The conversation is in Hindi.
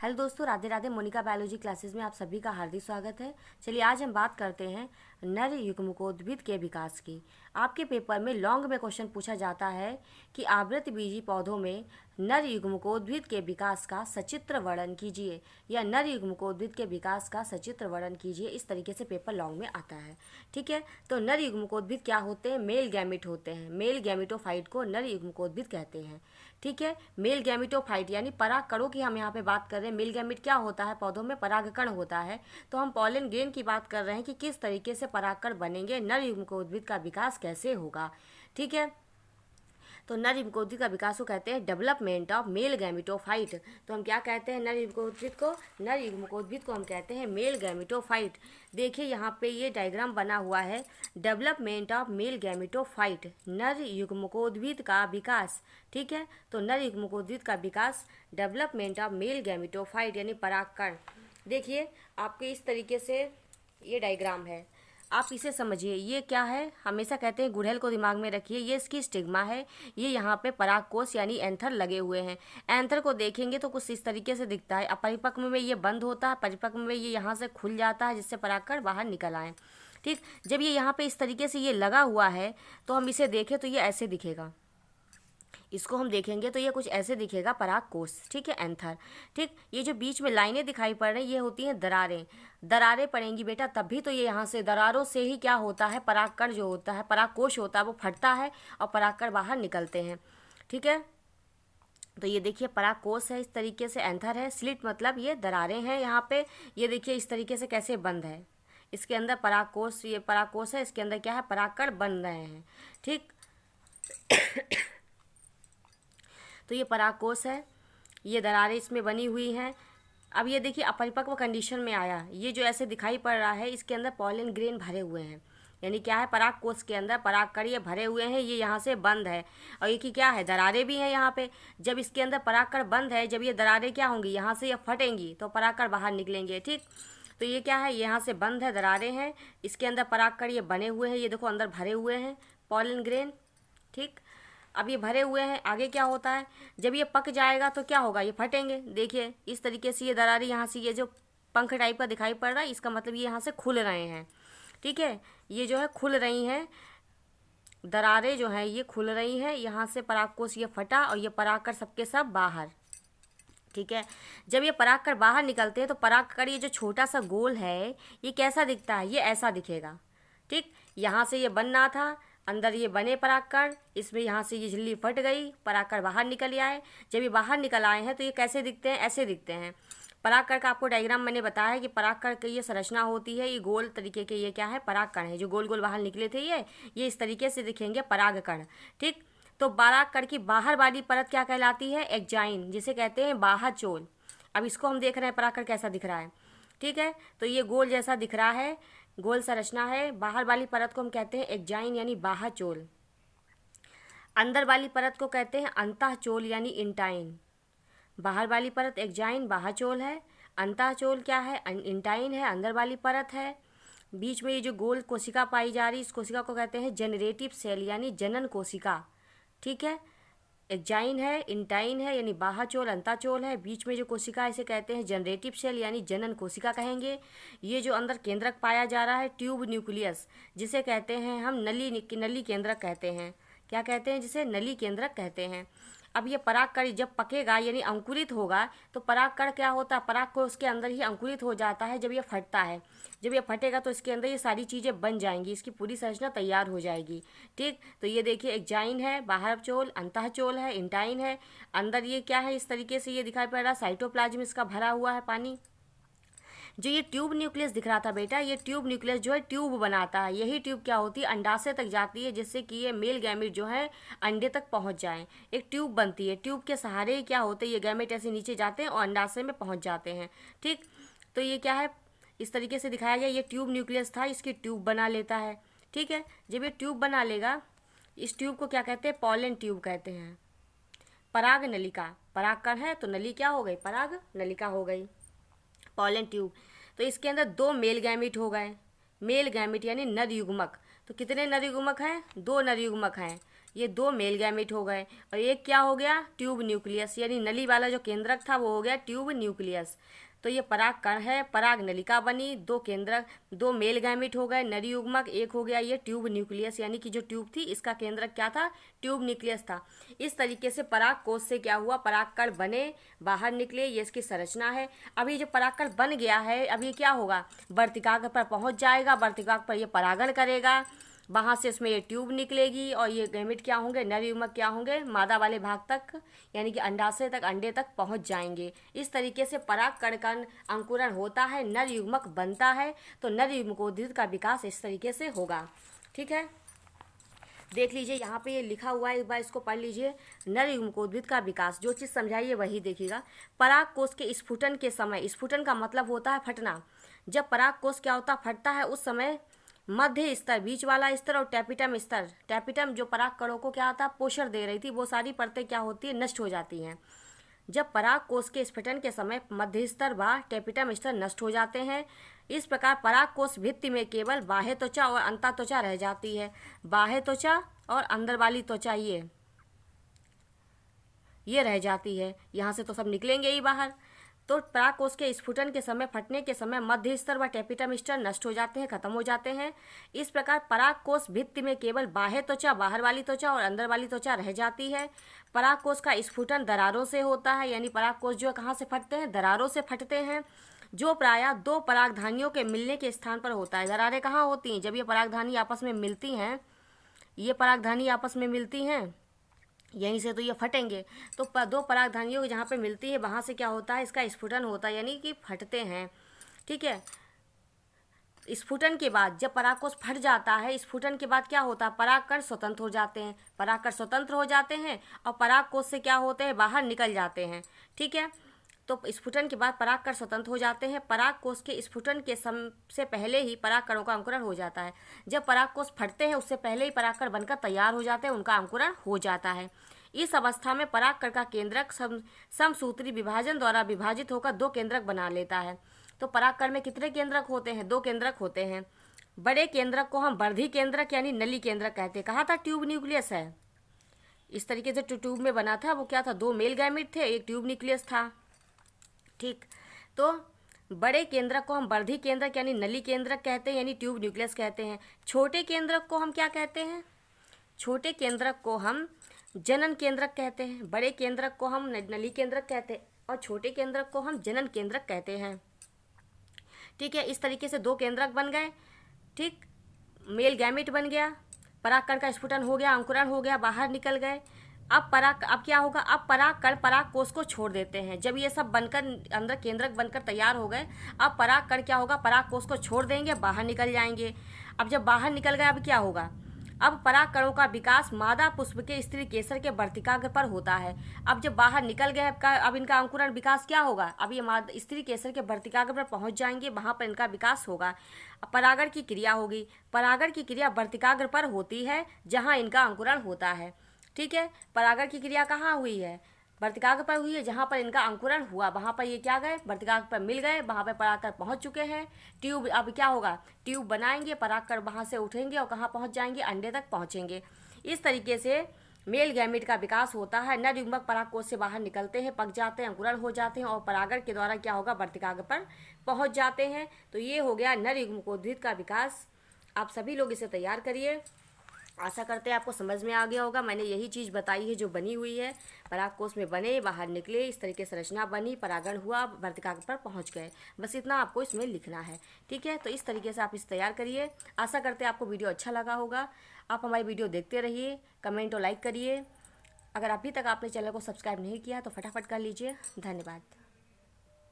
हेलो दोस्तों, राधे राधे। मोनिका बायोलॉजी क्लासेस में आप सभी का हार्दिक स्वागत है। चलिए आज हम बात करते हैं नर युग्मकोद्भिद के विकास की। आपके पेपर में लॉन्ग में क्वेश्चन पूछा जाता है कि आवृतबीजी पौधों में नर युग्मकोद्भिद के विकास का सचित्र वर्णन कीजिए, या नर युग्मकोद्भिद के विकास का सचित्र वर्णन कीजिए। इस तरीके से पेपर लॉन्ग में आता है। ठीक है, तो नर युग्मकोद्भिद क्या होते हैं? मेल गैमिट होते हैं। मेल गैमिटोफाइट को नर युग्मकोद्भिद कहते हैं। ठीक है, मेल गैमिटोफाइट यानी परागकणों की हम यहाँ पे बात कर रहे हैं। मेल गैमिट क्या होता है? पौधों में परागकण होता है। तो हम पॉलन ग्रेन की बात कर रहे हैं कि किस तरीके से परागकण बनेंगे, नर युग्मकोद्भिद का विकास कैसे होगा। ठीक है, तो नर युग्मकोद्भिद का विकास को कहते हैं डेवलपमेंट ऑफ मेल गैमिटोफाइट। तो हम क्या कहते हैं नर युग्मकोद्भिद को? नर युग्मकोद्भिद को हम कहते हैं मेल गैमिटोफाइट। देखिए यहाँ पे ये डायग्राम बना हुआ है, डेवलपमेंट ऑफ मेल गैमिटोफाइट, नर युग्मकोद्भिद का विकास। ठीक है, तो नर युग्मकोद्भिद का विकास, डेवलपमेंट ऑफ मेल गैमिटोफाइट यानी परागकण। देखिए आपके इस तरीके से ये डायग्राम है, आप इसे समझिए। ये क्या है? हमेशा कहते हैं गुड़हल को दिमाग में रखिए। ये इसकी स्टिग्मा है, ये यहाँ पे परागकोश यानी एंथर लगे हुए हैं। एंथर को देखेंगे तो कुछ इस तरीके से दिखता है। अपरिपक्व में ये बंद होता है, परिपक्व में ये यहाँ से खुल जाता है जिससे परागकण बाहर निकल आए। ठीक, जब ये यहाँ पे इस तरीके से ये लगा हुआ है तो हम इसे देखें तो ये ऐसे दिखेगा। इसको हम देखेंगे तो ये कुछ ऐसे दिखेगा, परागकोश। ठीक है, एंथर। ठीक, ये जो बीच में लाइनें दिखाई पड़ रही ये होती हैं दरारें। दरारें पड़ेंगी बेटा तभी तो ये यहाँ से दरारों से ही क्या होता है, परागकण जो होता है, परागकोश होता है, वो फटता है और परागकण बाहर निकलते हैं। ठीक है, तो ये देखिए परागकोश है, इस तरीके से एंथर है, स्लिट मतलब ये दरारें हैं यहाँ पे। ये देखिए इस तरीके से कैसे बंद है, इसके अंदर परागकोश, ये परागकोश है, इसके अंदर क्या है, परागकण बन रहे हैं। ठीक, तो ये परागकोश है, ये दरारें इसमें बनी हुई हैं। अब ये देखिए अपरिपक्व कंडीशन में आया, ये जो ऐसे दिखाई पड़ रहा है इसके अंदर पॉलन ग्रेन भरे हुए हैं। यानी क्या है, परागकोश के अंदर परागकण ये भरे हुए हैं, ये यहाँ से बंद है। और ये की क्या है, दरारें भी हैं यहाँ पे। जब इसके अंदर परागकण बंद है, जब ये दरारें क्या होंगी, यहाँ से ये फटेंगी तो परागकण बाहर निकलेंगे। ठीक, तो ये क्या है, यहाँ से बंद है, दरारें हैं, इसके अंदर परागकण ये बने हुए हैं, ये देखो अंदर भरे हुए हैं पॉलन ग्रेन। ठीक, अब ये भरे हुए हैं, आगे क्या होता है, जब ये पक जाएगा तो क्या होगा, ये फटेंगे। देखिए इस तरीके से ये दरारें यहाँ से, ये जो पंख टाइप का दिखाई पड़ रहा है, इसका मतलब ये यहाँ से खुल रहे हैं। ठीक है, ये जो है खुल रही हैं, दरारें जो हैं ये खुल रही हैं, यहाँ से परागकोश ये फटा और ये परागकण सबके सब बाहर। ठीक है, जब ये परागकण बाहर निकलते हैं तो परागकण ये जो छोटा सा गोल है ये कैसा दिखता है, ये ऐसा दिखेगा। ठीक, यहाँ से ये बनना था, अंदर ये बने परागकण, इसमें यहाँ से ये झिल्ली फट गई, परागकण बाहर निकल आए। जब ये बाहर निकल आए हैं तो ये कैसे दिखते हैं, ऐसे दिखते हैं। परागकण का आपको डायग्राम मैंने बताया है कि परागकण की ये संरचना होती है, ये गोल तरीके के, ये क्या है, परागकण है। जो गोल गोल बाहर निकले थे ये इस तरीके से दिखेंगे परागकण। ठीक, तो परागकण की बाहर वाली परत क्या कहलाती है, एक्जाइन, जिसे कहते हैं बाह्य चोल। अब इसको हम देख रहे हैं परागकण कैसा दिख रहा है। ठीक है, तो ये गोल जैसा दिख रहा है, गोल संरचना है। बाहर वाली परत को हम कहते हैं एक्जाइन यानी बाह्य चोल। अंदर वाली परत को कहते हैं अंतःचोल यानी इंटाइन। बाहर वाली परत एक्जाइन बाह्य चोल है, अंतःचोल क्या है, इंटाइन है, अंदर वाली परत है। बीच में ये जो गोल कोशिका पाई जा रही, इस कोशिका को कहते हैं जनरेटिव सेल यानी जनन कोशिका। ठीक है, एक्जाइन है, इंटाइन है यानी बाह्यचोल, अंतःचोल है, बीच में जो कोशिका है इसे कहते हैं जनरेटिव सेल यानी जनन कोशिका कहेंगे। ये जो अंदर केंद्रक पाया जा रहा है ट्यूब न्यूक्लियस, जिसे कहते हैं हम नली केंद्रक कहते हैं। क्या कहते हैं, जिसे नली केंद्रक कहते हैं। अब ये परागकण जब पकेगा यानी अंकुरित होगा तो परागकण क्या होता है, परागकोश के अंदर ही अंकुरित हो जाता है। जब ये फटता है, जब ये फटेगा तो इसके अंदर ये सारी चीज़ें बन जाएंगी, इसकी पूरी संरचना तैयार हो जाएगी। ठीक, तो ये देखिए एक्जाइन है, बाहर चोल, अंतःचोल है, इंटाइन है, अंदर ये क्या है, इस तरीके से ये दिखाई पड़ रहा है, साइटोप्लाज्म इसका भरा हुआ है पानी। जो ये ट्यूब न्यूक्लियस दिख रहा था बेटा, ये ट्यूब न्यूक्लियस जो है ट्यूब बनाता है। यही ट्यूब क्या होती है, अंडाशय तक जाती है, जिससे कि ये मेल गैमेट जो है अंडे तक पहुंच जाएं। एक ट्यूब बनती है, ट्यूब के सहारे क्या होते हैं, ये गैमेट ऐसे नीचे जाते हैं और अंडाशय में पहुंच जाते हैं। ठीक, तो ये क्या है, इस तरीके से दिखाया गया, ये ट्यूब न्यूक्लियस था, इसकी ट्यूब बना लेता है। ठीक है, जब ये ट्यूब बना लेगा, इस ट्यूब को क्या कहते हैं, पॉलन ट्यूब कहते हैं। पराग नलिका, परागकण है तो नली क्या हो गई, पराग नलिका हो गई, पॉलन ट्यूब। तो इसके अंदर दो मेल गैमिट हो गए, मेल गैमिट यानी नर युग्मक। तो कितने नर युग्मक हैं, दो नर युग्मक हैं। ये 2 मेल गैमेट हो गए और एक क्या हो गया, ट्यूब न्यूक्लियस, यानी नली वाला जो केंद्रक था वो हो गया ट्यूब न्यूक्लियस। तो ये पराग कण है, पराग नलिका बनी, 2 केंद्रक, 2 मेल गैमेट हो गए, नरी युग्मक, एक हो गया ये ट्यूब न्यूक्लियस, यानी कि जो ट्यूब थी इसका केंद्रक क्या था, ट्यूब न्यूक्लियस था। इस तरीके से पराग कोश से क्या हुआ, पराग कण बने, बाहर निकले, ये इसकी संरचना है। अब ये जो पराग कण बन गया है, अब ये क्या होगा, वर्तिकाग्र पर पहुंच जाएगा, वर्तिकाग्र पर ये परागण करेगा, वहाँ से इसमें ये ट्यूब निकलेगी और ये गैमेट क्या होंगे, नर युग्मक क्या होंगे, मादा वाले भाग तक यानी कि अंडाशय तक, अंडे तक पहुँच जाएंगे। इस तरीके से पराग कण का अंकुरण होता है, नर युग्मक बनता है, तो नर युग्मकोद्भिद का विकास इस तरीके से होगा। ठीक है, देख लीजिए यहाँ पे ये लिखा हुआ है, एक बार इसको पढ़ लीजिए। नर युग्मकोद्भिद का विकास, जो चीज़ समझाइए वही देखिएगा। पराग कोश के स्फुटन के समय, स्फुटन का मतलब होता है फटना, जब पराग कोश क्या होता है, फटता है, उस समय मध्य स्तर, बीच वाला स्तर और टैपिटम स्तर, टैपिटम जो पराग कणों को क्या आता है, पोषण दे रही थी, वो सारी परतें क्या होती है, नष्ट हो जाती हैं। जब पराग कोश के स्फुटन के समय मध्य स्तर व टैपिटम स्तर नष्ट हो जाते हैं, इस प्रकार पराग कोश भित्ति में केवल बाह्य त्वचा और अंतः त्वचा रह जाती है। बाह्य त्वचा और अंदर वाली त्वचा ये रह जाती है, यहाँ से तो सब निकलेंगे ही बाहर। तो पराग कोश के स्फुटन के समय, फटने के समय मध्य स्तर व टैपिटम स्तर नष्ट हो जाते हैं, खत्म हो जाते हैं। इस प्रकार पराग कोश भित्ति में केवल बाह्य त्वचा, बाहर वाली त्वचा और अंदर वाली त्वचा रह जाती है। पराग कोश का स्फुटन दरारों से होता है, यानी पराग कोश जो कहाँ से फटते हैं, दरारों से फटते हैं, जो प्रायः 2 परागधानियों के मिलने के स्थान पर होता है। दरारें कहाँ होती हैं, जब ये परागधानी आपस में मिलती हैं, ये परागधानी आपस में मिलती हैं, यहीं से तो ये फटेंगे। तो 2 परागधानियों की जहाँ पे मिलती है वहाँ से क्या होता है, इसका स्फुटन होता है, यानी कि फटते हैं। ठीक है, स्फुटन के बाद जब परागकोश फट जाता है, स्फुटन के बाद क्या होता है, परागकण स्वतंत्र हो जाते हैं, परागकण स्वतंत्र हो जाते हैं और परागकोश से क्या होते हैं, बाहर निकल जाते हैं। ठीक है, तो स्फुटन के बाद परागकण स्वतंत्र हो जाते हैं। परागकोश के स्फुटन के से पहले ही परागकणों का अंकुरण हो जाता है। जब परागकोश फटते हैं उससे पहले ही परागकण बनकर तैयार हो जाते हैं, उनका अंकुरण हो जाता है। इस अवस्था में परागकण का केंद्रक समसूत्री विभाजन द्वारा विभाजित होकर 2 केंद्रक बना लेता है। तो परागकण में कितने केंद्रक होते हैं, 2 केंद्रक होते हैं। बड़े केंद्रक को हम वर्धी केंद्रक यानी नली केंद्रक कहते हैं। कहा था ट्यूब न्यूक्लियस है, इस तरीके से ट्यूब में बना था, वो क्या था, 2 मेल गैमेट थे, एक ट्यूब न्यूक्लियस था। ठीक, तो बड़े केंद्रक को हम वर्धी केंद्रक यानी नली केंद्रक कहते हैं, यानी ट्यूब न्यूक्लियस कहते हैं। छोटे केंद्रक को हम क्या कहते हैं, छोटे केंद्रक को हम जनन केंद्रक कहते हैं। बड़े केंद्रक को हम नली केंद्रक कहते हैं और छोटे केंद्रक को हम जनन केंद्रक कहते हैं। ठीक है, इस तरीके से 2 केंद्रक बन गए। ठीक, मेल गैमेट बन गया, परागकण का स्फुटन हो गया, अंकुरण हो गया, बाहर निकल गए। अब क्या होगा, अब परागकण परागकोश को छोड़ देते हैं। जब ये सब बनकर अंदर केंद्रक बनकर तैयार हो गए, अब परागकण क्या होगा, परागकोश को छोड़ देंगे, बाहर निकल जाएंगे। अब जब बाहर निकल गए, अब क्या होगा, अब परागकणों का विकास मादा पुष्प के स्त्री केसर के वर्तिकाग्र पर होता है। अब जब बाहर निकल गए, अब इनका अंकुरण विकास क्या होगा, अब ये स्त्री केसर के वर्तिकाग्र पर पहुंच जाएंगे, वहां पर इनका विकास होगा। परागण की क्रिया होगी, परागण की क्रिया वर्तिकाग्र पर होती है जहां इनका अंकुरण होता है। ठीक है, परागण की क्रिया कहाँ हुई है, वर्तिकाग्र पर हुई है, जहाँ पर इनका अंकुरण हुआ वहाँ पर ये क्या गए, वर्तिकाग्र पर मिल गए, वहाँ पर परागकण पहुँच चुके हैं। ट्यूब, अब क्या होगा, ट्यूब बनाएंगे, परागकण वहाँ से उठेंगे और कहाँ पहुँच जाएंगे, अंडे तक पहुँचेंगे। इस तरीके से मेल गैमेट का विकास होता है। नर युग्मक परागकोश से बाहर निकलते हैं, पक जाते हैं, अंकुरण हो जाते हैं और परागण के द्वारा क्या होगा, वर्तिकाग्र पर पहुँच जाते हैं। तो ये हो गया नर युग्मकोद्भिद का विकास। आप सभी लोग इसे तैयार करिए। आशा करते हैं आपको समझ में आ गया होगा। मैंने यही चीज़ बताई है जो बनी हुई है, परागकोश में बने, बाहर निकले, इस तरीके से रचना बनी, परागण हुआ, वर्तिकाग्र पर पहुंच गए, बस इतना आपको इसमें लिखना है। ठीक है, तो इस तरीके से आप इसे तैयार करिए। आशा करते हैं आपको वीडियो अच्छा लगा होगा। आप हमारी वीडियो देखते रहिए, कमेंट और लाइक करिए। अगर अभी तक आपने चैनल को सब्सक्राइब नहीं किया तो फटाफट कर लीजिए। धन्यवाद।